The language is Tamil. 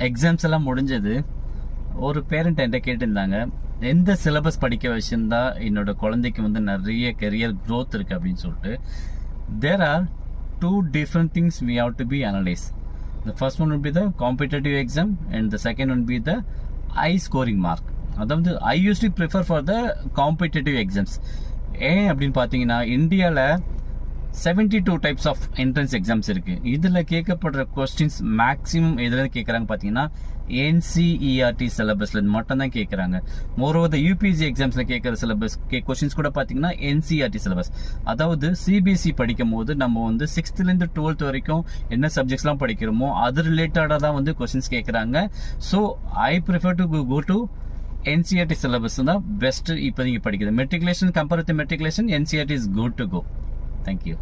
எக்ஸாம்ஸ் எல்லாம் முடிஞ்சது. ஒரு பேரண்ட் என்கிட்ட கேட்டிருந்தாங்க, எந்த சிலபஸ் படிக்க வச்சிருந்தா என்னோட குழந்தைக்கு வந்து நிறைய கெரியர் growth இருக்கு அப்படின்னு சொல்லிட்டு. There are two different things we have to be analyzed. The first one would be the competitive exam and the second one would be the high scoring mark. அதாவது I usually prefer for the competitive exams. ஏன் அப்படின்னு பார்த்தீங்கன்னா, இந்தியாவில் 72 டைப்ஸ் ஆஃப் என்ட்ரன்ஸ் எக்ஸாம்ஸ் இருக்கு. இதில் கேட்கப்படுற கொஸ்டின்ஸ் மேக்ஸிமம் எதுல கேட்குறாங்க பார்த்தீங்கன்னா NCERT சிலபஸ்ல மட்டும் தான் கேட்குறாங்க. மோரோவர் யூபிஎஸ்சி எக்ஸாம்ஸ்ல கேட்குற சிலபஸ் கொஸ்டின்ஸ் கூட பார்த்தீங்கன்னா NCERT சிலபஸ். அதாவது சிபிஎஸ்சி படிக்கும் போது நம்ம வந்து 6th-லேருந்து 12th வரைக்கும் என்ன சப்ஜெக்ட்ஸ்லாம் படிக்கிறோமோ அது ரிலேட்டடாக தான் வந்து கொஸ்டின்ஸ் கேட்குறாங்க. So I prefer to go to NCERT syllabus தான் பெஸ்ட். இப்போ நீங்க படிக்கிறது matriculation compare to matriculation NCERT is good to go. Thank you.